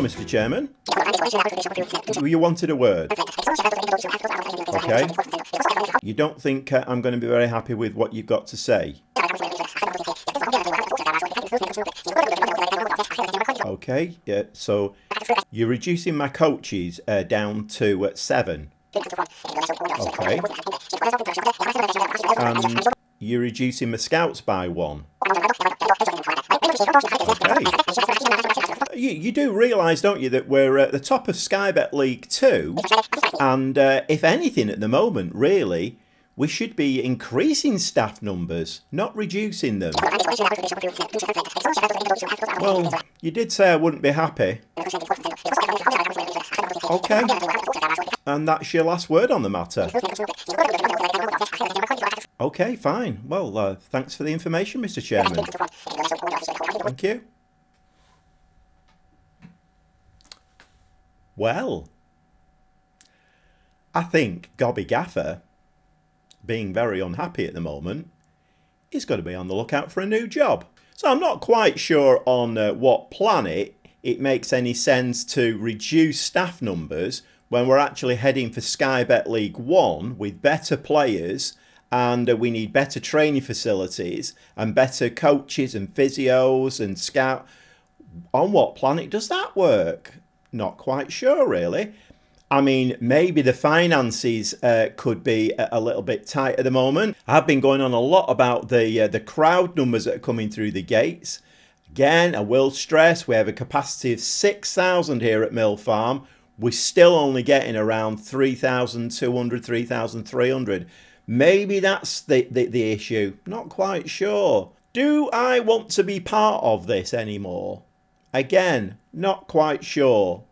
Hello, Mr. Chairman. You wanted a word. Okay. You don't think I'm going to be very happy with what you've got to say? Okay, yeah, so you're reducing my coaches down to 7. Okay. And you're reducing my scouts by 1. Okay. You do realise, don't you, that we're at the top of Sky Bet League 2, and if anything at the moment, really, we should be increasing staff numbers, not reducing them. Well, you did say I wouldn't be happy. Okay. And that's your last word on the matter. Okay, fine. Well, thanks for the information, Mr. Chairman. Thank you. Well, I think Gobby Gaffer, being very unhappy at the moment, is going to be on the lookout for a new job. So I'm not quite sure on what planet it makes any sense to reduce staff numbers when we're actually heading for Sky Bet League 1 with better players, and we need better training facilities and better coaches and physios and scout. On what planet does that work? Not quite sure, really. I mean, maybe the finances could be a little bit tight at the moment. I've been going on a lot about the crowd numbers that are coming through the gates. Again, I will stress, we have a capacity of 6,000 here at Mill Farm. We're still only getting around 3,200, 3,300. Maybe that's the issue. Not quite sure. Do I want to be part of this anymore? Again, not quite sure.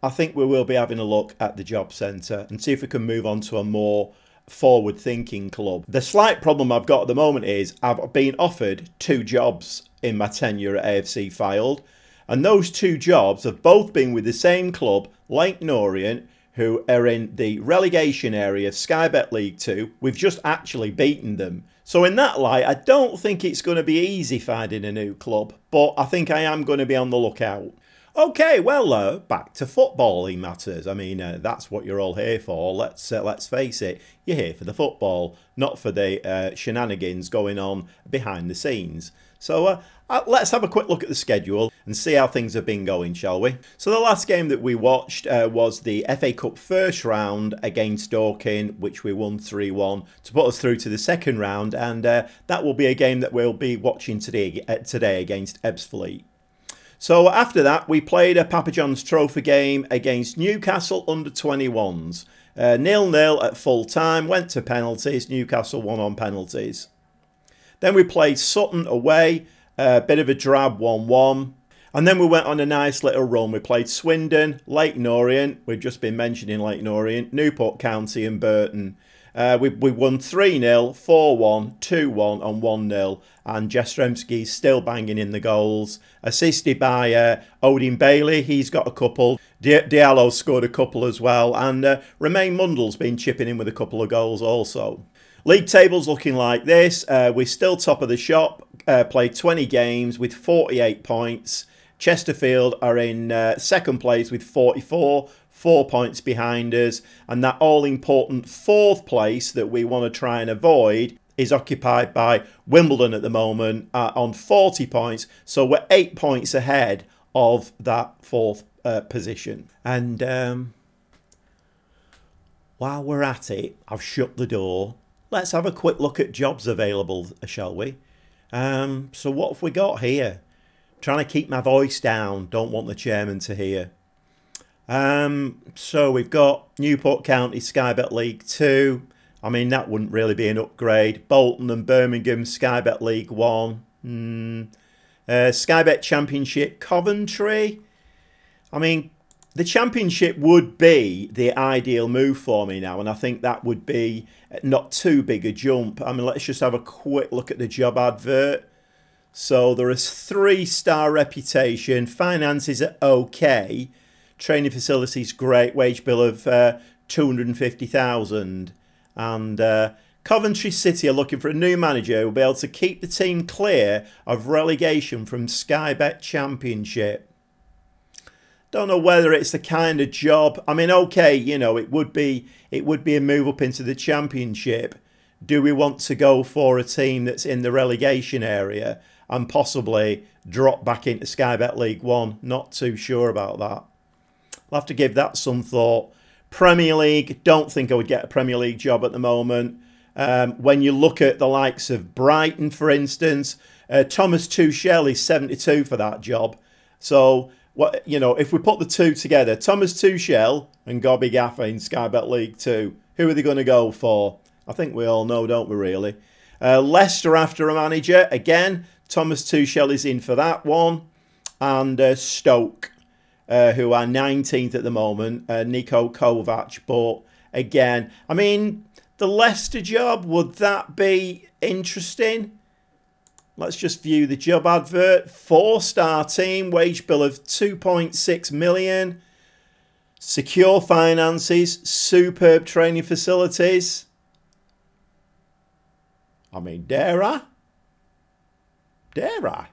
I think we will be having a look at the job centre and see if we can move on to a more forward-thinking club. The slight problem I've got at the moment is I've been offered 2 jobs in my tenure at AFC Fylde, and those 2 jobs have both been with the same club, Leyton Orient, who are in the relegation area of Sky Bet League 2. We've just actually beaten them. So in that light, I don't think it's going to be easy finding a new club, but I think I am going to be on the lookout. Okay, well, back to footballing matters. I mean, that's what you're all here for. Let's face it, you're here for the football, not for the shenanigans going on behind the scenes. So let's have a quick look at the schedule and see how things have been going, shall we? So the last game that we watched was the FA Cup first round against Dorking, which we won 3-1 to put us through to the second round, and that will be a game that we'll be watching today against Ebbsfleet. So after that, we played a Papa John's Trophy game against Newcastle under-21s. 0-0 at full time, went to penalties, Newcastle won on penalties. Then we played Sutton away, a bit of a drab 1-1. And then we went on a nice little run. We played Swindon, Leyton Orient, we've just been mentioning Leyton Orient, Newport County and Burton. We won 3-0, 4-1, 2-1 and 1-0. And Jastrzemski's still banging in the goals. Assisted by Odin Bailey, he's got a couple. Diallo scored a couple as well. And Romain Mundel's been chipping in with a couple of goals also. League table's looking like this. We're still top of the shop. Played 20 games with 48 points. Chesterfield are in second place with 44, 4 points behind us. And that all-important 4th place that we want to try and avoid is occupied by Wimbledon at the moment on 40 points. So we're 8 points ahead of that 4th position. And while we're at it, I've shut the door. Let's have a quick look at jobs available, shall we? So what have we got here? Trying to keep my voice down. Don't want the chairman to hear. So we've got Newport County Sky Bet League 2. I mean, that wouldn't really be an upgrade. Bolton and Birmingham Sky Bet League 1. Sky Bet Championship Coventry. I mean, the Championship would be the ideal move for me now, and I think that would be not too big a jump. I mean, let's just have a quick look at the job advert. So there is 3-star reputation, finances are okay, training facilities great, wage bill of 250,000, and Coventry City are looking for a new manager who will be able to keep the team clear of relegation from Sky Bet Championship. Don't know whether it's the kind of job. I mean, okay, you know, it would be a move up into the Championship. Do we want to go for a team that's in the relegation area and possibly drop back into Sky Bet League One? Not too sure about that. I'll have to give that some thought. Premier League, don't think I would get a Premier League job at the moment. When you look at the likes of Brighton, for instance, Thomas Tuchel is 72 for that job. So, what, you know, if we put the two together, Thomas Tuchel and Gobby Gaffer in Sky Bet League 2, who are they going to go for? I think we all know, don't we, really? Leicester after a manager. Again, Thomas Tuchel is in for that one. And Stoke, who are 19th at the moment, Niko Kovac. But again, I mean, the Leicester job, would that be interesting? Let's just view the job advert. 4-star team, wage bill of 2.6 million. Secure finances, superb training facilities. I mean, dare I? Dare I?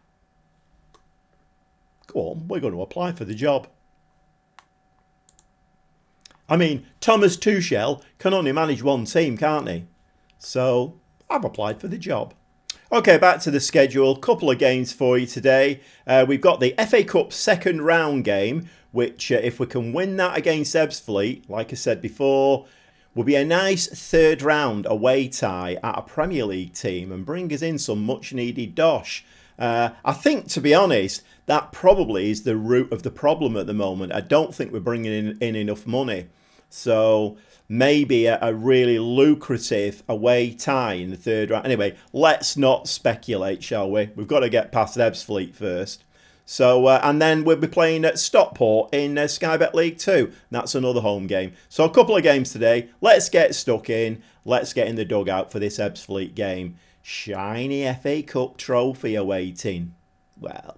Go on, we're going to apply for the job. I mean, Thomas Tuchel can only manage one team, can't he? So, I've applied for the job. Okay, back to the schedule. Couple of games for you today. We've got the FA Cup second round game, which if we can win that against Ebbsfleet, like I said before, will be a nice third round away tie at a Premier League team and bring us in some much needed dosh. I think, to be honest, that probably is the root of the problem at the moment. I don't think we're bringing in enough money. So maybe a really lucrative away tie in the third round. Anyway, let's not speculate, shall we? We've got to get past Ebbsfleet first. So, and then we'll be playing at Stockport in Sky Bet League 2. That's another home game. So a couple of games today. Let's get stuck in. Let's get in the dugout for this Ebbsfleet game. Shiny FA Cup trophy awaiting. Well,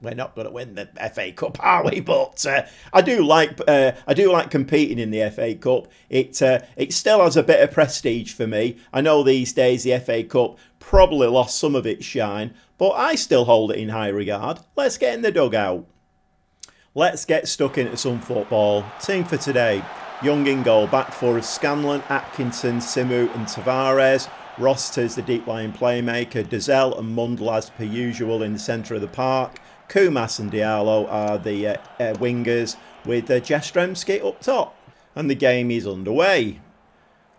we're not going to win the FA Cup, are we? But I do like competing in the FA Cup. It still has a bit of prestige for me. I know these days the FA Cup probably lost some of its shine, but I still hold it in high regard. Let's get in the dugout. Let's get stuck into some football. Team for today: Young in goal, back four of Scanlon, Atkinson, Simu and Tavares. Rossiter's the deep line playmaker. Dazelle and Mundle, as per usual, in the centre of the park. Kumas and Diallo are the wingers, with 𝐿𝐴ₗ up top. And the game is underway.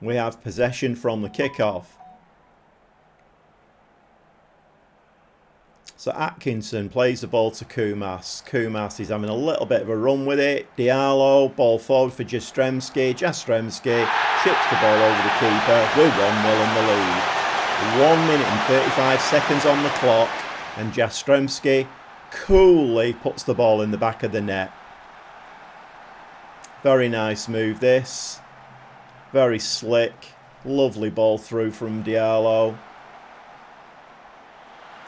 We have possession from the kick-off. So Atkinson plays the ball to Kumas. Kumas is having a little bit of a run with it. Diallo, ball forward for 𝐿𝐴ₗ. 𝐿𝐴ₗ chips the ball over the keeper. We're 1-0 in the lead. 1 minute and 35 seconds on the clock. And 𝐿𝐴ₗ coolly puts the ball in the back of the net. Very nice move this. Very slick. Lovely ball through from Diallo.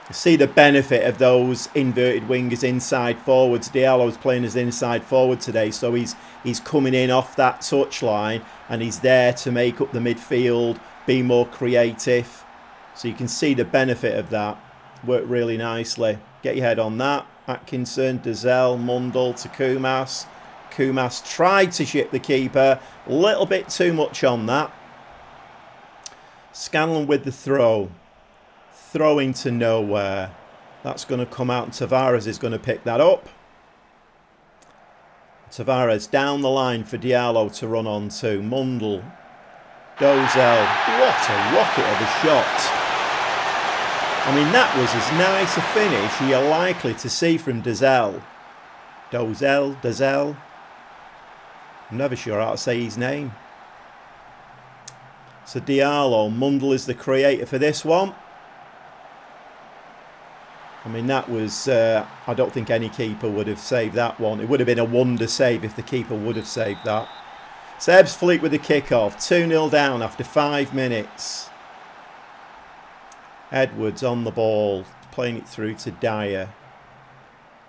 You see the benefit of those inverted wingers inside forwards. Diallo's playing as inside forward today, so he's coming in off that touchline and he's there to make up the midfield, be more creative. So you can see the benefit of that. Worked really nicely. Get your head on that. Atkinson, Dazelle, Mundle to Kumas. Kumas tried to chip the keeper. A little bit too much on that. Scanlon with the throw. Throw into nowhere. That's going to come out and Tavares is going to pick that up. Tavares down the line for Diallo to run on to. Mundle. Dozell. What a rocket of a shot. I mean, that was as nice a finish you're likely to see from Dazelle. Dazelle. I'm never sure how to say his name. So Diallo. Mundle is the creator for this one. I mean, that was, I don't think any keeper would have saved that one. It would have been a wonder save if the keeper would have saved that. So Ebbsfleet with the kick-off. 2-0 down after 5 minutes. Edwards on the ball, playing it through to Dyer.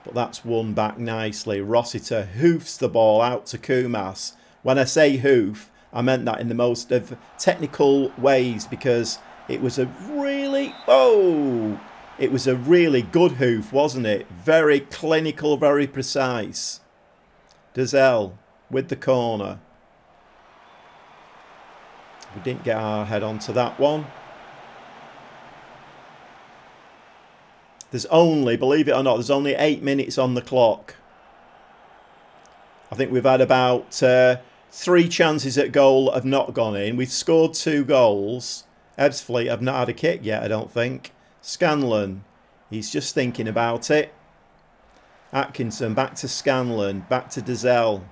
But that's won back nicely. Rossiter hoofs the ball out to Kumas. When I say hoof, I meant that in the most of technical ways, because it was a really... Oh! It was a really good hoof, wasn't it? Very clinical, very precise. 𝐷𝐴 with the corner. We didn't get our head onto that one. There's only, believe it or not, there's only 8 minutes on the clock. I think we've had about 3 chances at goal that have not gone in. We've scored 2 goals. Ebbsfleet have not had a kick yet, I don't think. Scanlon, he's just thinking about it. Atkinson, back to Scanlon, back to 𝐷𝐴.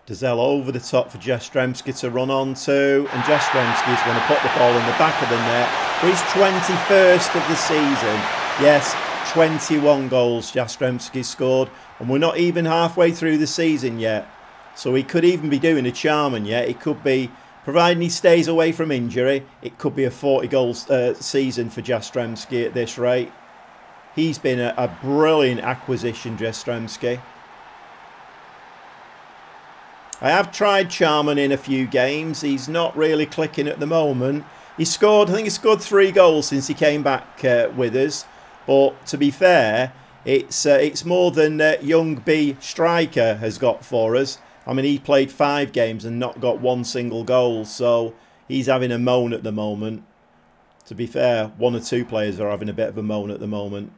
𝐷𝐴 over the top for 𝐆𝐻𝐻𝐿 to run on to, and 𝐆𝐻𝐻𝐿 is going to put the ball in the back of the net for his 21st of the season. Yes, 21 goals 𝐆𝐻𝐻𝐿 scored, and we're not even halfway through the season yet. So he could even be doing a charman yet. It could be, providing he stays away from injury, it could be a 40 goals season for 𝐆𝐻𝐻𝐿 at this rate. He's been a brilliant acquisition, 𝐆𝐻𝐻𝐿. I have tried Charman in a few games. He's not really clicking at the moment. He scored, I think he scored 3 goals since he came back with us. But to be fair, it's more than young B striker has got for us. I mean, he played 5 games and not got 1 single goal. So he's having a moan at the moment. To be fair, 1 or 2 players are having a bit of a moan at the moment.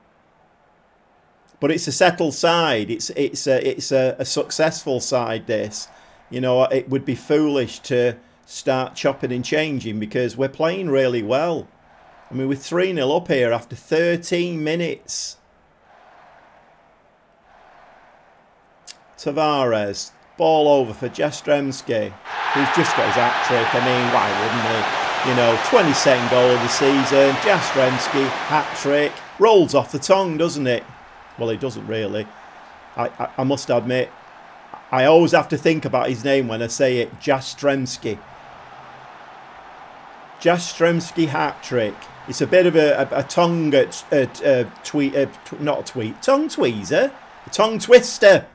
But it's a settled side. It's a successful side, this. You know, it would be foolish to start chopping and changing because we're playing really well. I mean, we're 3-0 up here after 13 minutes. Tavares, ball over for 𝐆𝐻𝐻𝐿, who's just got his hat-trick. I mean, why wouldn't he? You know, 22nd goal of the season, 𝐆𝐻𝐻𝐿, hat-trick. Rolls off the tongue, doesn't it? Well, it doesn't really. I must admit, I always have to think about his name when I say it. 𝐆𝐻𝐻𝐿. 𝐆𝐻𝐻𝐿 hat-trick. It's a bit of a tongue tongue tweezer, a tongue twister.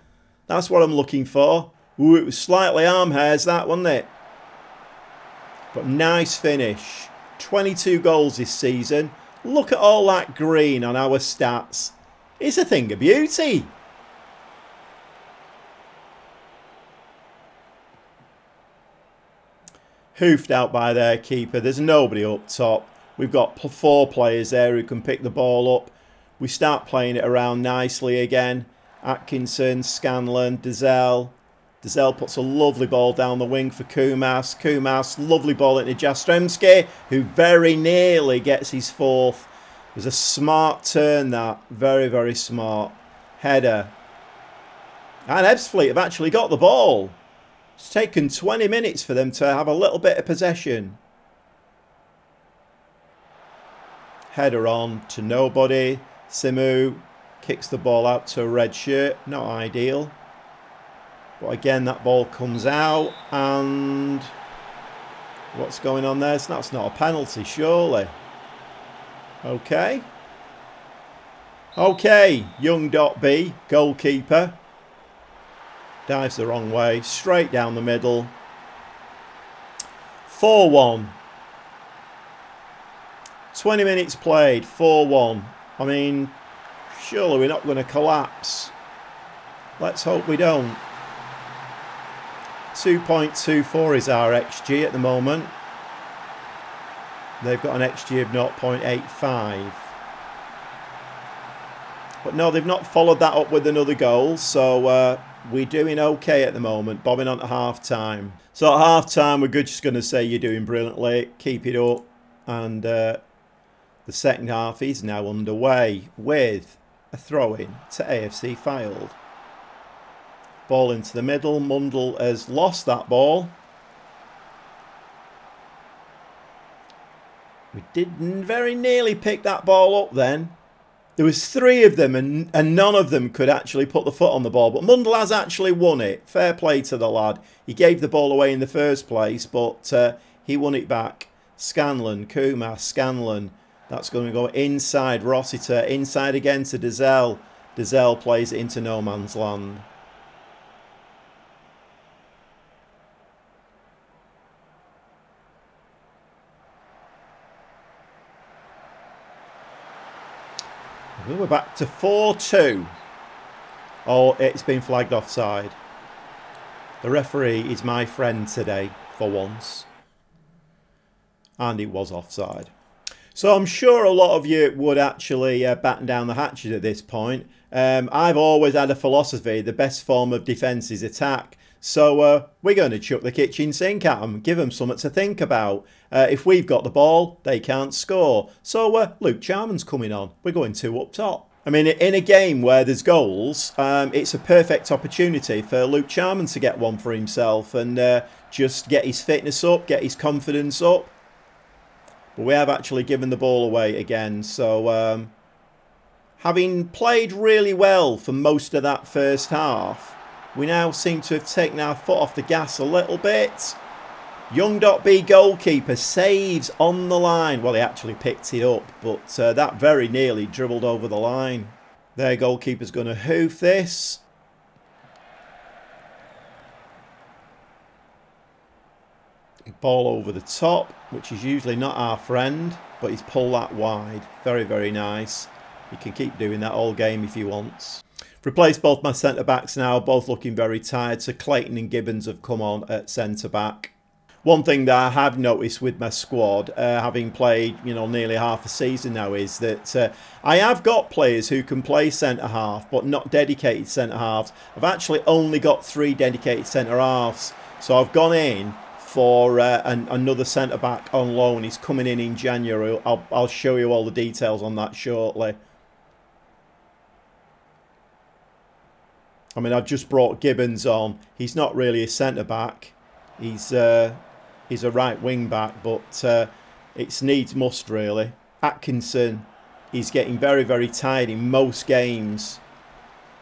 That's what I'm looking for. Ooh, it was slightly arm hairs, that, wasn't it? But nice finish. 22 goals this season. Look at all that green on our stats. It's a thing of beauty. Hoofed out by their keeper. There's nobody up top. We've got 4 players there who can pick the ball up. We start playing it around nicely again. Atkinson, Scanlon, 𝐷𝐴. 𝐷𝐴 puts a lovely ball down the wing for Koumas. Koumas, lovely ball into 𝐆𝐻𝐻𝐿, who very nearly gets his 4th. It was a smart turn, that. Very, very smart. Header. And Ebbsfleet have actually got the ball. It's taken 20 minutes for them to have a little bit of possession. Header on to nobody. Simu kicks the ball out to a red shirt. Not ideal. But again, that ball comes out. And what's going on there? That's not a penalty, surely. Okay. Okay, young .B, goalkeeper. Dives the wrong way, straight down the middle. 4-1. 20 minutes played, 4-1. I mean, surely we're not going to collapse. Let's hope we don't. 2.24 is our XG at the moment. They've got an XG of 0.85. But no, they've not followed that up with another goal. So we're doing okay at the moment. Bobbing on to half-time. So at half-time, we're just going to say you're doing brilliantly. Keep it up. And the second half is now underway with a throw-in to AFC Fylde. Ball into the middle. Mundell has lost that ball. We did very nearly pick that ball up then. There was 3 of them and none of them could actually put the foot on the ball. But Mundell has actually won it. Fair play to the lad. He gave the ball away in the first place, but he won it back. Scanlon, Koumas, Scanlon. That's going to go inside Rossiter. Inside again to 𝐷𝐴. 𝐷𝐴 plays it into no man's land. We're back to 4-2. Oh, it's been flagged offside. The referee is my friend today, for once. And it was offside. So I'm sure a lot of you would actually batten down the hatches at this point. I've always had a philosophy, the best form of defence is attack. So we're going to chuck the kitchen sink at them, give them something to think about. If we've got the ball, they can't score. So Luke Charman's coming on. We're going 2 up top. I mean, in a game where there's goals, it's a perfect opportunity for Luke Charman to get one for himself and just get his fitness up, get his confidence up. But we have actually given the ball away again. So having played really well for most of that first half, we now seem to have taken our foot off the gas a little bit. Young.B goalkeeper saves on the line. Well, he actually picked it up, but that very nearly dribbled over the line. Their goalkeeper's going to hoof this. Ball over the top, which is usually not our friend, but he's pulled that wide. Very, very nice. He can keep doing that all game if he wants. Replaced both my centre-backs now, both looking very tired. So Clayton and Gibbons have come on at centre-back. One thing that I have noticed with my squad, having played, nearly half a season now, is that I have got players who can play centre-half, but not dedicated centre-halves. I've actually only got 3 dedicated centre-halves. So I've gone in for another centre-back on loan. He's coming in January. I'll show you all the details on that shortly. I mean, I've just brought Gibbons on. He's not really a centre-back. He's a right wing-back, but it's needs must, really. Atkinson is getting very, very tired in most games.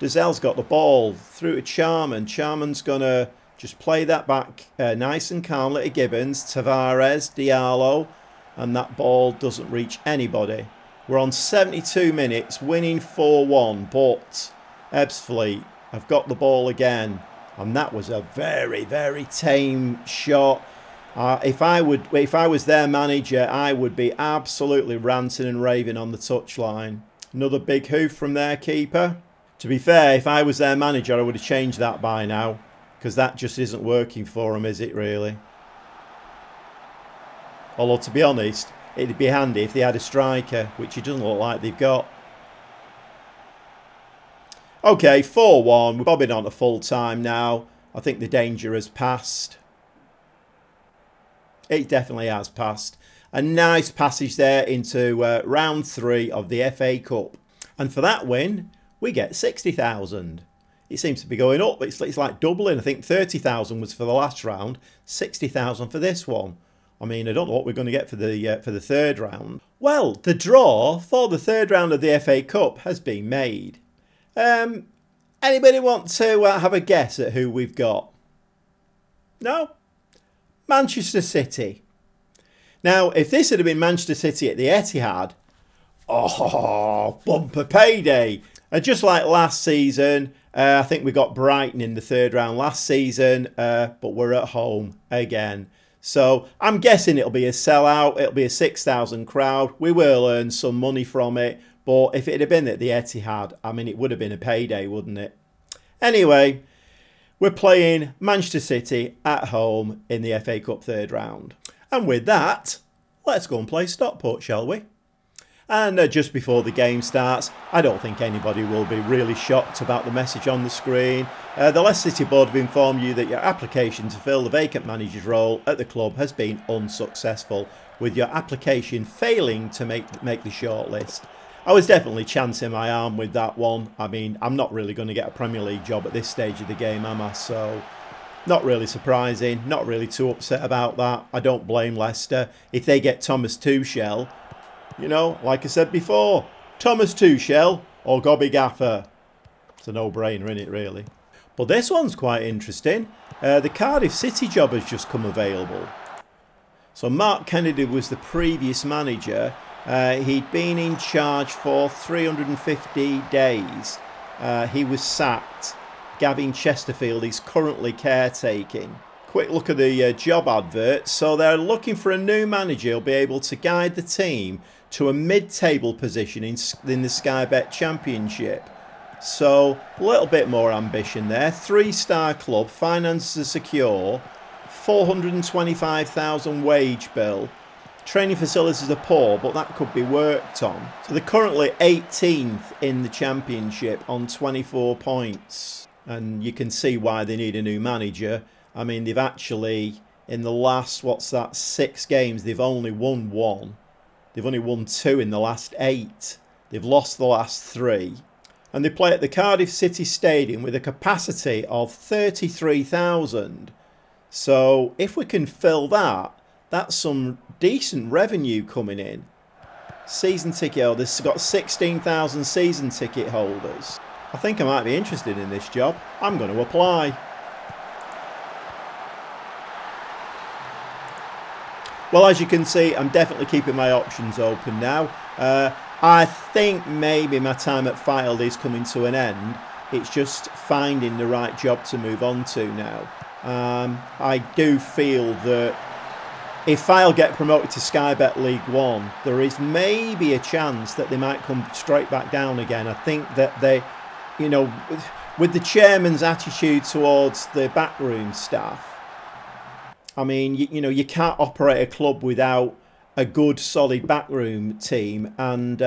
Dazell's got the ball through to Charman. Charman's going to just play that back nice and calmly to Gibbons, Tavares, Diallo, and that ball doesn't reach anybody. We're on 72 minutes, winning 4-1, but Ebbsfleet have got the ball again, and that was a very, very tame shot. If I was their manager, I would be absolutely ranting and raving on the touchline. Another big hoof from their keeper. To be fair, if I was their manager, I would have changed that by now, because that just isn't working for them, is it really? Although, to be honest, it'd be handy if they had a striker, which it doesn't look like they've got. Okay, 4-1. We're bobbing on to full time now. I think the danger has passed. It definitely has passed. A nice passage there into round 3 of the FA Cup. And for that win, we get 60,000. It seems to be going up. It's like doubling. I think 30,000 was for the last round, 60,000 for this one. I mean, I don't know what we're going to get for the third round. Well, the draw for the third round of the FA Cup has been made. Anybody want to have a guess at who we've got? No? Manchester City. Now, if this had been Manchester City at the Etihad, oh, bumper payday. Just like last season, I think we got Brighton in the third round last season, but we're at home again. So I'm guessing it'll be a sellout. It'll be a 6,000 crowd. We will earn some money from it. But if it had been at the Etihad, I mean, it would have been a payday, wouldn't it? Anyway, we're playing Manchester City at home in the FA Cup third round. And with that, let's go and play Stockport, shall we? And just before the game starts, I don't think anybody will be really shocked about the message on the screen. The Leicester City board have informed you that your application to fill the vacant manager's role at the club has been unsuccessful, with your application failing to make the shortlist. I was definitely chancing my arm with that one. I mean, I'm not really going to get a Premier League job at this stage of the game, am I? So, not really surprising. Not really too upset about that. I don't blame Leicester. If they get Thomas Tuchel, like I said before, Thomas Tuchel or Gobby Gaffer. It's a no-brainer, isn't it, really? But this one's quite interesting. The Cardiff City job has just come available. So Mark Kennedy was the previous manager. He'd been in charge for 350 days. He was sacked. Gavin Chesterfield is currently caretaking. Quick look at the job advert. So they're looking for a new manager who'll be able to guide the team to a mid-table position in the Sky Bet Championship. So a little bit more ambition there. 3-star club, finances are secure, 425,000 wage bill. Training facilities are poor, but that could be worked on. So they're currently 18th in the championship on 24 points. And you can see why they need a new manager. I mean, they've actually, in the last, 6 games, they've only won 1. They've only won 2 in the last 8. They've lost the last 3. And they play at the Cardiff City Stadium with a capacity of 33,000. So if we can fill that, that's some decent revenue coming in. Season ticket holders, got 16,000 season ticket holders. I think I might be interested in this job. I'm going to apply. Well, as you can see, I'm definitely keeping my options open now. I think maybe my time at Fylde is coming to an end. It's just finding the right job to move on to now. I do feel that if Fylde get promoted to Sky Bet League One, there is maybe a chance that they might come straight back down again. I think that they, you know, with the chairman's attitude towards the backroom staff, I mean, you know, you can't operate a club without a good, solid backroom team. And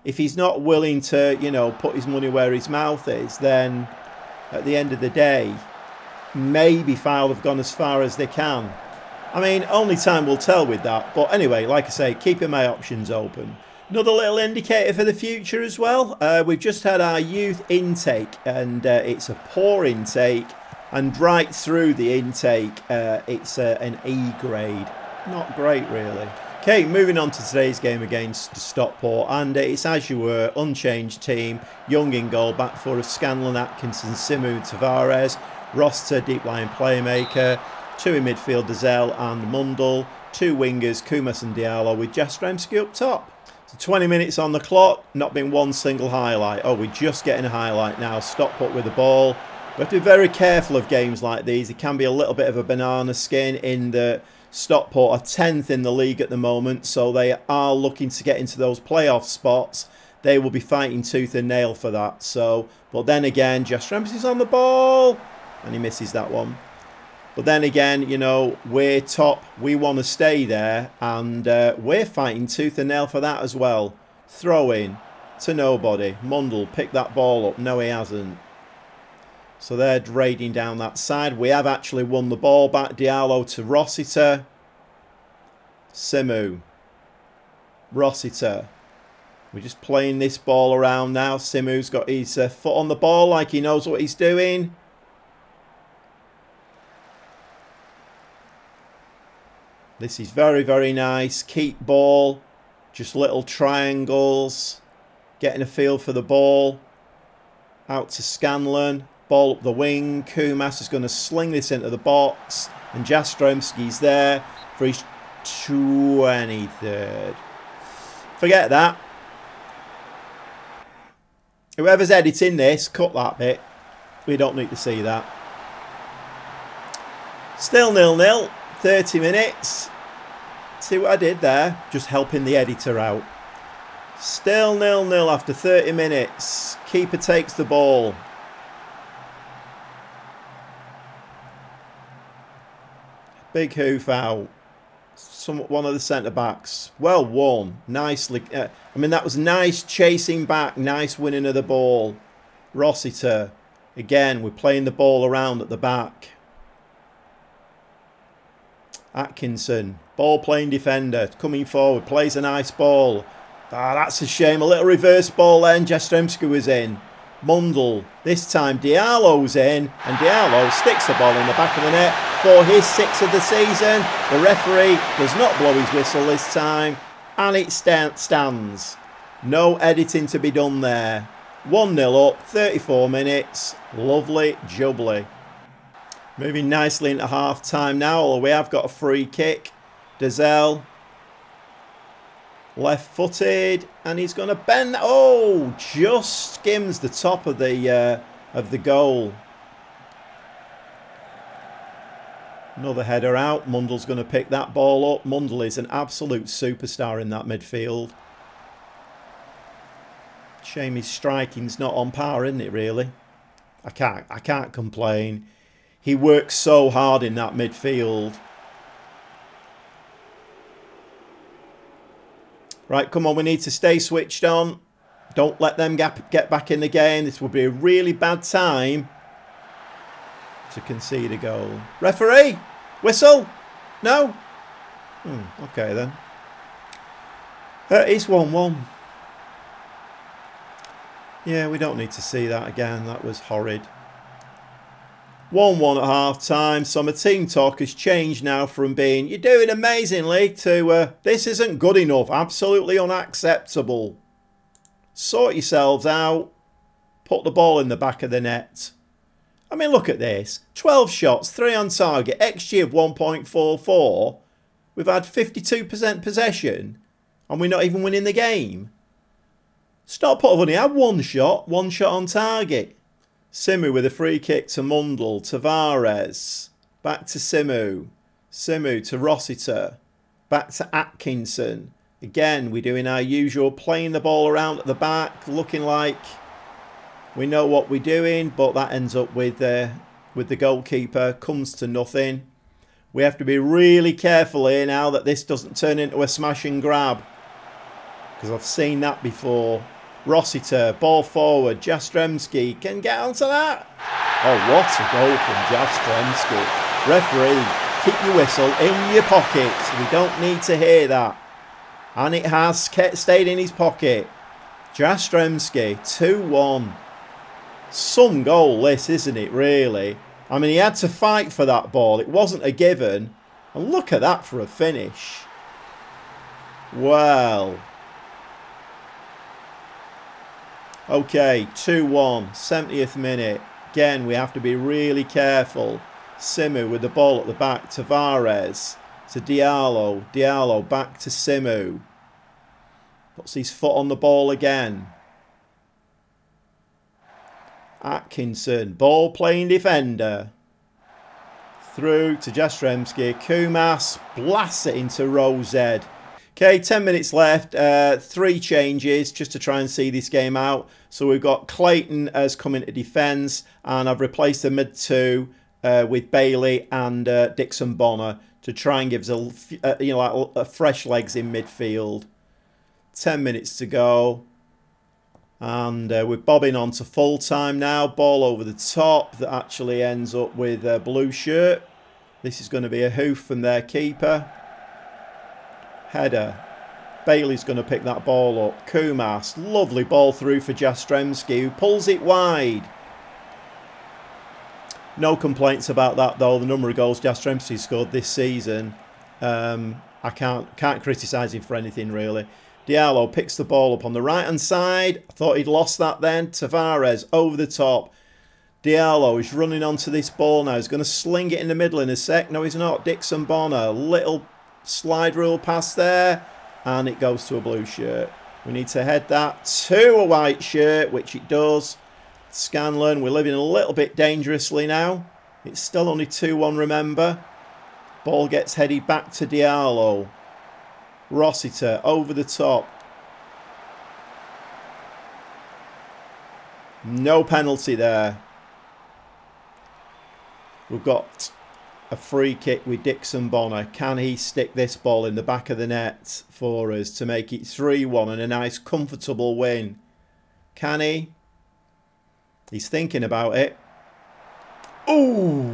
if he's not willing to, you know, put his money where his mouth is, then at the end of the day, maybe Fylde have gone as far as they can. I mean, only time will tell with that. But anyway, like I say, keeping my options open. Another little indicator for the future as well. We've just had our youth intake, and it's a poor intake. And right through the intake, it's an E grade. Not great, really. Okay, moving on to today's game against Stockport. And it's as you were, unchanged team. Young in goal, back four of Scanlon, Atkinson, Simu, Tavares. Rossiter, deep line playmaker. 2 in midfield, Dazelle and Mundle. 2 wingers, Kumas and Diallo, with Jastremski up top. So 20 minutes on the clock, not been one single highlight. Oh, we're just getting a highlight now. Stockport with the ball. We have to be very careful of games like these. It can be a little bit of a banana skin in the Stockport are 10th in the league at the moment, so they are looking to get into those playoff spots. They will be fighting tooth and nail for that. So, but then again, Jastremski's on the ball, and he misses that one. But then again, you know, we're top. We want to stay there, and we're fighting tooth and nail for that as well. Throw in to nobody. Mundle picked that ball up. No, he hasn't. So they're raiding down that side. We have actually won the ball back. Diallo to Rossiter. Simu. Rossiter. We're just playing this ball around now. Simu's got his foot on the ball like he knows what he's doing. This is very, very nice. Keep ball. Just little triangles. Getting a feel for the ball. Out to Scanlon. Ball up the wing. Kumas is going to sling this into the box. And Jastremski's there for his 23rd. Forget that. Whoever's editing this, cut that bit. We don't need to see that. Still 0-0. 30 minutes. See what I did there? Just helping the editor out. Still 0-0 after 30 minutes. Keeper takes the ball. Big hoof out. One of the centre-backs. Well won. Nicely. I mean, that was nice chasing back. Nice winning of the ball. Rossiter. Again, we're playing the ball around at the back. Atkinson. Ball playing defender. Coming forward. Plays a nice ball. Ah, that's a shame. A little reverse ball then. Jastremski was in. Mundle. This time Diallo's in, and Diallo sticks the ball in the back of the net for his 6th of the season. The referee does not blow his whistle this time, and it stands. No editing to be done there. 1-0 up, 34 minutes. Lovely jubbly. Moving nicely into half time now, although we have got a free kick. Dazelle. Left footed, and he's going to bend. Oh, just skims the top of the goal. Another header out. Mundle's going to pick that ball up. Mundle is an absolute superstar in that midfield. Shame his striking's not on par, isn't it, really? I can't complain. He works so hard in that midfield. Right, come on, we need to stay switched on. Don't let them get back in the game. This will be a really bad time to concede a goal. Referee! Whistle! No? Okay then. It's 1-1. Yeah, we don't need to see that again. That was horrid. 1-1 at half time. So my team talk has changed now from being "you're doing amazingly" to "this isn't good enough, absolutely unacceptable. Sort yourselves out. Put the ball in the back of the net." I mean, look at this. 12 shots, 3 on target, XG of 1.44. We've had 52% possession and we're not even winning the game. Stop put, I've only had one shot on target. Simu with a free kick to Mundle, Tavares, back to Simu to Rossiter, back to Atkinson. Again, we're doing our usual, playing the ball around at the back, looking like we know what we're doing, but that ends up with the goalkeeper, comes to nothing. We have to be really careful here now that this doesn't turn into a smash and grab, because I've seen that before. Rossiter, ball forward, Jastremski can get onto that. Oh, what a goal from Jastremski. Referee, keep your whistle in your pocket. We don't need to hear that. And it has stayed in his pocket. Jastremski, 2-1. Some goal this, isn't it, really? I mean, he had to fight for that ball. It wasn't a given. And look at that for a finish. Well. Okay, 2-1, 70th minute. Again, we have to be really careful. Simu with the ball at the back. Tavares to Diallo. Diallo back to Simu. Puts his foot on the ball again. Atkinson, ball playing defender. Through to Jastremski. Kumas blasts it into row Z. Okay, 10 minutes left. 3 changes just to try and see this game out. So we've got Clayton as coming to defence, and I've replaced the mid 2 with Bailey and Dixon Bonner to try and give us a fresh legs in midfield. 10 minutes to go. And we're bobbing on to full time now. Ball over the top that actually ends up with a blue shirt. This is going to be a hoof from their keeper. Header. Bailey's going to pick that ball up. Kumas. Lovely ball through for Jastremski, who pulls it wide. No complaints about that, though. The number of goals Jastremski scored this season. I can't criticise him for anything, really. Diallo picks the ball up on the right-hand side. I thought he'd lost that then. Tavares over the top. Diallo is running onto this ball now. He's going to sling it in the middle in a sec. No, he's not. Dixon Bonner. Little slide rule pass there. And it goes to a blue shirt. We need to head that to a white shirt, which it does. Scanlon, we're living a little bit dangerously now. It's still only 2-1, remember. Ball gets headed back to Diallo. Rossiter over the top. No penalty there. We've got a free kick with Dixon Bonner. Can he stick this ball in the back of the net for us to make it 3-1 and a nice comfortable win? Can he? He's thinking about it. Ooh!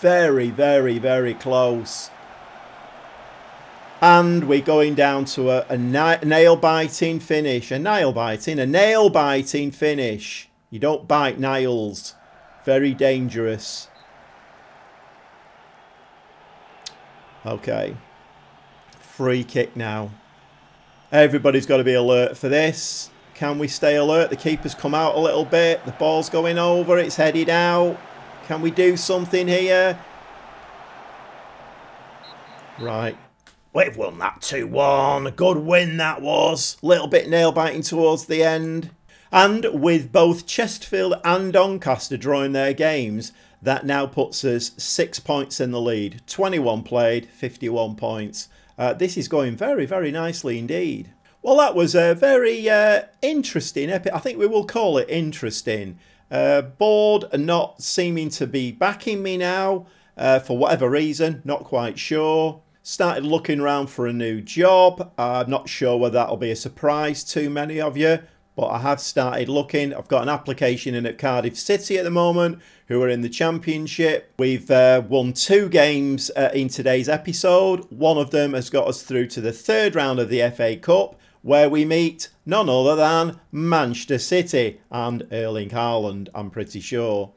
Very, very, very close. And we're going down to a nail-biting finish. A nail-biting finish. You don't bite nails. Very dangerous. Okay. Free kick now. Everybody's got to be alert for this. Can we stay alert? The keeper's come out a little bit. The ball's going over. It's headed out. Can we do something here? Right. We've won that 2-1. A good win that was. A little bit nail-biting towards the end. And with both Chesterfield and Doncaster drawing their games, that now puts us 6 points in the lead. 21 played, 51 points. This is going very, very nicely indeed. Well, that was a very interesting episode. I think we will call it interesting. Board and not seeming to be backing me now for whatever reason, not quite sure. Started looking around for a new job. I'm not sure whether that'll be a surprise to many of you, but I have started looking. I've got an application in at Cardiff City at the moment, who are in the Championship. We've won 2 games in today's episode. One of them has got us through to the 3rd round of the FA Cup, where we meet none other than Manchester City and Erling Haaland, I'm pretty sure.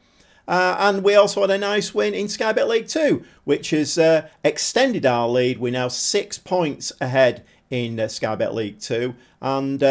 And we also had a nice win in Sky Bet League 2, which has extended our lead. We're now 6 points ahead in Sky Bet League 2. And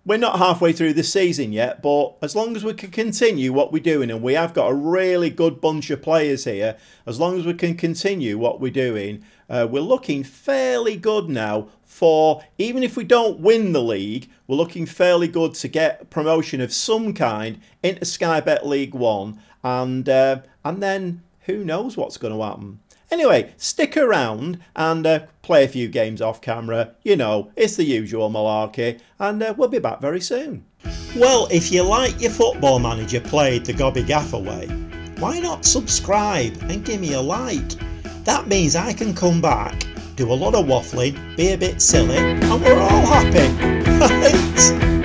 we're not halfway through the season yet, but as long as we can continue what we're doing, and we have got a really good bunch of players here, as long as we can continue what we're doing, we're looking fairly good now for, even if we don't win the league, we're looking fairly good to get promotion of some kind into Sky Bet League 1, and then who knows what's going to happen. Anyway, stick around and play a few games off camera. You know, it's the usual malarkey, and we'll be back very soon. Well, if you like your Football Manager played the Gobby Gaffer way, why not subscribe and give me a like? That means I can come back, do a lot of waffling, be a bit silly, and we're all happy. Right?